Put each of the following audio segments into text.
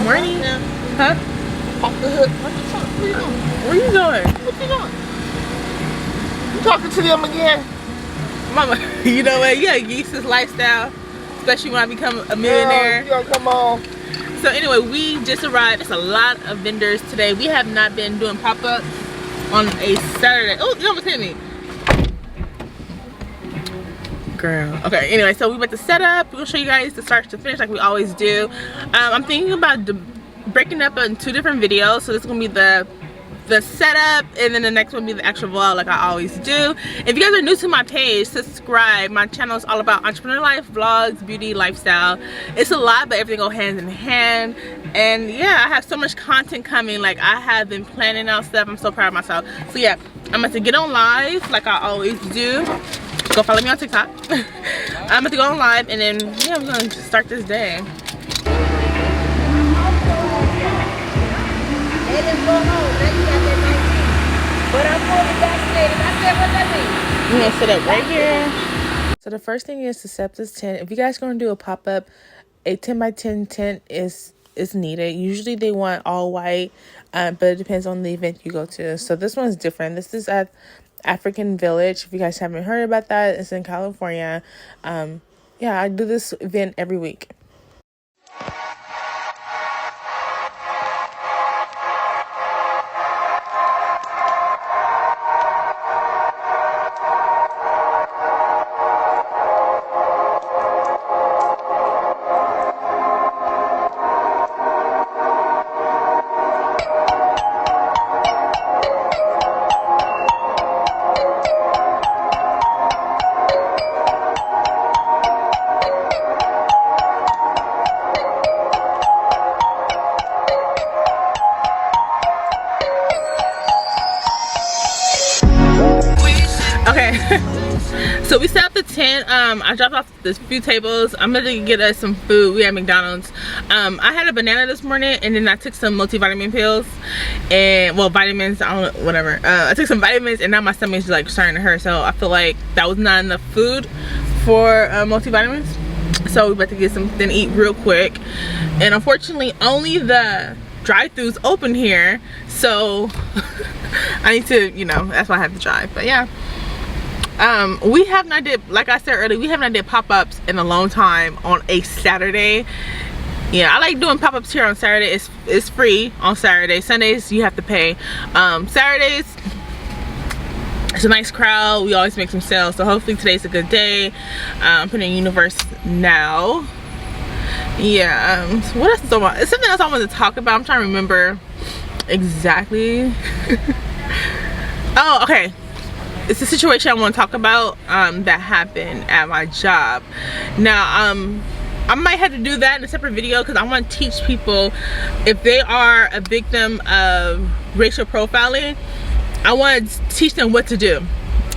morning. Huh? Off the hook. Where you going? Where you going? What you doing? You talking to them again? Mama, you know what? Yeah, geese's lifestyle, especially when I become a millionaire. Yo, come on. So anyway, we just arrived. It's a lot of vendors today. We have not been doing pop-ups on a Saturday. Oh, you almost hit me. Girl. Okay, anyway, so we went to set up. We'll show you guys the start to finish like we always do. I'm thinking about breaking up in 2 different videos. So this is gonna be the setup, and then the next one will be the actual vlog like I always do. If you guys are new to my page, subscribe. My channel is all about entrepreneur life, vlogs, beauty, lifestyle. It's a lot, but everything goes hand in hand. And yeah, I have so much content coming. Like, I have been planning out stuff. I'm so proud of myself. So yeah, I'm about to get on live like I always do. Go follow me on TikTok. I'm about to go on live, and then yeah, I'm gonna start this day. Let us go home. Now you got that 19. But I'm fully vaccinated. I said, what that mean? I'm gonna sit up right here. So the first thing is to set up this tent. If you guys are gonna do a pop-up, a 10 by 10 tent is needed. Usually they want all white, but it depends on the event you go to. So this one's different. This is at African Village. If you guys haven't heard about that, it's in California. Yeah, I do this event every week. Okay, so we set up the tent. I dropped off this few tables. I'm gonna get us some food. We at McDonald's. I had a banana this morning, and then I took some multivitamin pills, and well, vitamins, I don't know, whatever. I took some vitamins, and now my stomach's like starting to hurt, so I feel like that was not enough food for multivitamins. So we're about to get something to eat real quick, and unfortunately only the drive-throughs open here, so I need to, you know, that's why I have to drive. But yeah, we have not did, like I said earlier, we have not did pop-ups in a long time on a Saturday. Yeah, I like doing pop-ups here on Saturday. It's free on Saturday. Sundays you have to pay. Saturdays it's a nice crowd. We always make some sales, so hopefully today's a good day. I'm putting in universe now. Yeah, so what else is on? It's something else I wanted to talk about. I'm trying to remember exactly. Oh, okay. It's a situation I want to talk about that happened at my job. Now, I might have to do that in a separate video because I want to teach people, if they are a victim of racial profiling, I want to teach them what to do.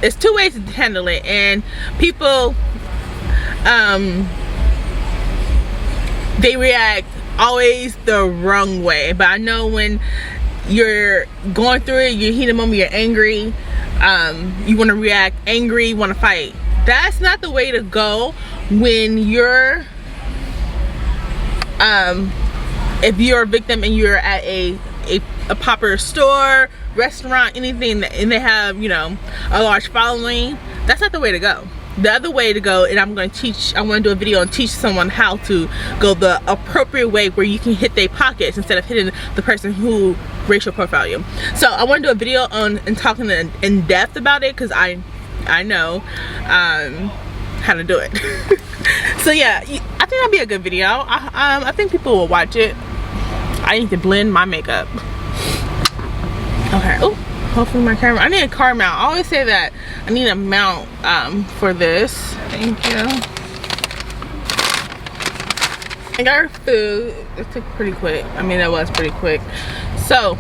It's 2 ways to handle it, and people they react always the wrong way. But I know when you're going through it, you're heated moment, you're angry, you want to react angry, you want to fight. That's not the way to go when you're if you're a victim and you're at a popular store, restaurant, anything that, and they have, you know, a large following. That's not the way to go. The other way to go, and I want to do a video and teach someone how to go the appropriate way where you can hit their pockets instead of hitting the person who racial profile you. So I want to do a video on and talking in depth about it, because I know how to do it. So yeah, I think that'd be a good video. I think people will watch it. I need to blend my makeup. Okay. Oh, hopefully my camera. I need a car mount. I always say that. I need a mount for this. Thank you. I got our food. It took pretty quick. I mean, it was pretty quick. So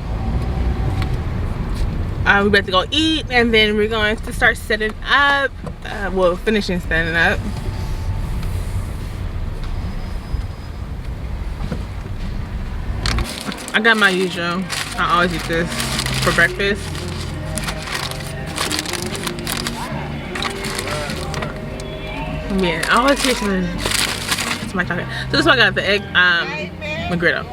we're about to go eat, and then we're going to start setting up. Well, finishing setting up. I got my usual. I always eat this for breakfast. Yeah, I always get some my chocolate. So this one I got the egg McGriddle.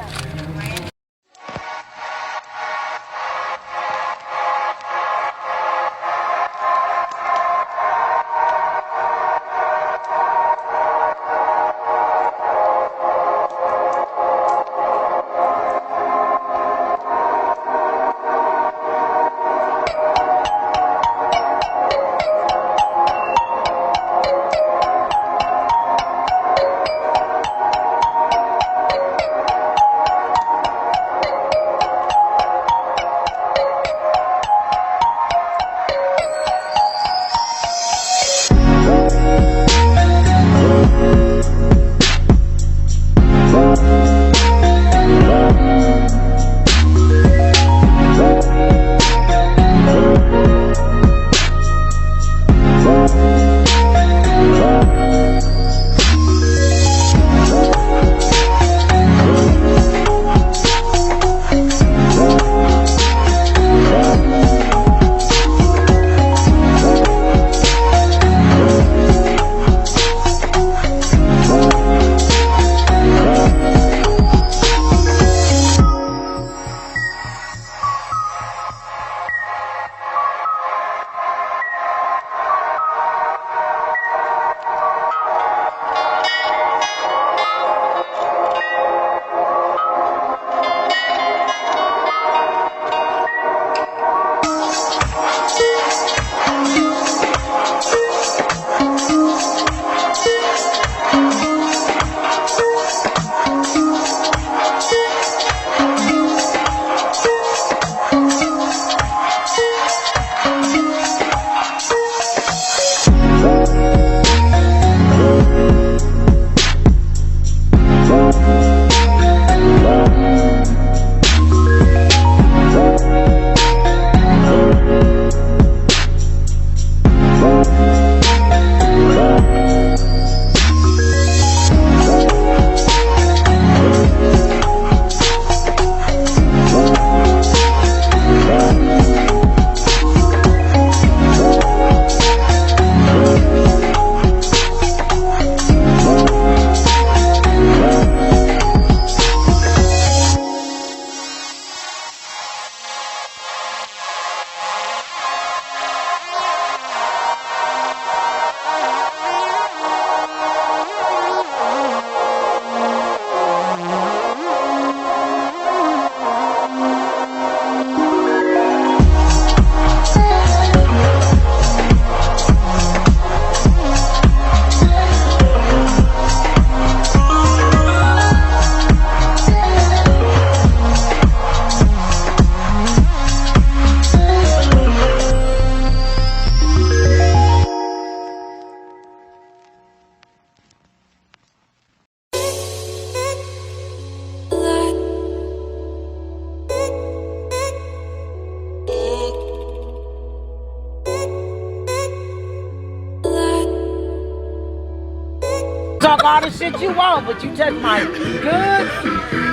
Talk all the shit you want, but you touch my goods,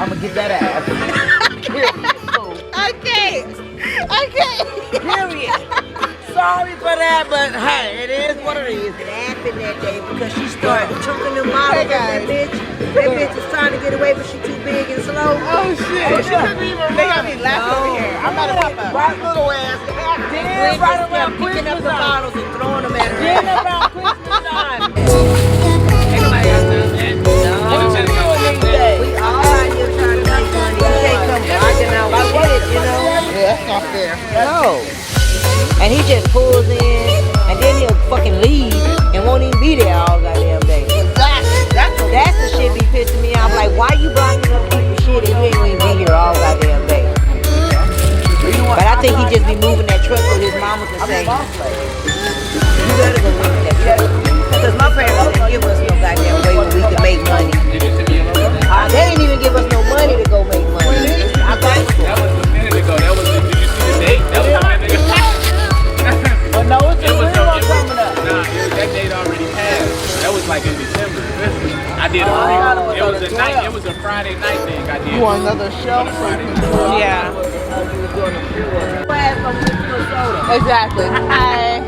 I'ma get that ass. Okay. Okay. Period. Sorry for that, but hey, it is what it is. It happened that day because she started choking the model. That bitch is trying to get away, but she too big and slow. Oh shit. She doesn't even run. They got me laughing over here. I'm about to pop up. Right little ass. Then right around picking up the bottles and throwing them at her. Then around Christmas time. Ain't nobody else doing that. We all out here trying to make money. You can't come blocking out my shit, you know? Yeah, that's not fair. No. And he just pulls in, and then he'll fucking leave and won't even be there all goddamn day. That's the shit be pissing me off. Like, why you blocking up people's shit and you ain't gonna even be here all goddamn day? But I think he just be moving that truck with his mama to say, you better go move that truck. Because my parents didn't give us no goddamn way where we could make money. They didn't even give us no money to go make money. I got That was a minute ago. That was did you see the date? That was a minute ago. But no, it's a real one coming up. Nah, that date already passed. That was like in December. I did a it was a night. It was a Friday night thing. I did. You want another shelf? Yeah. Exactly. Hi.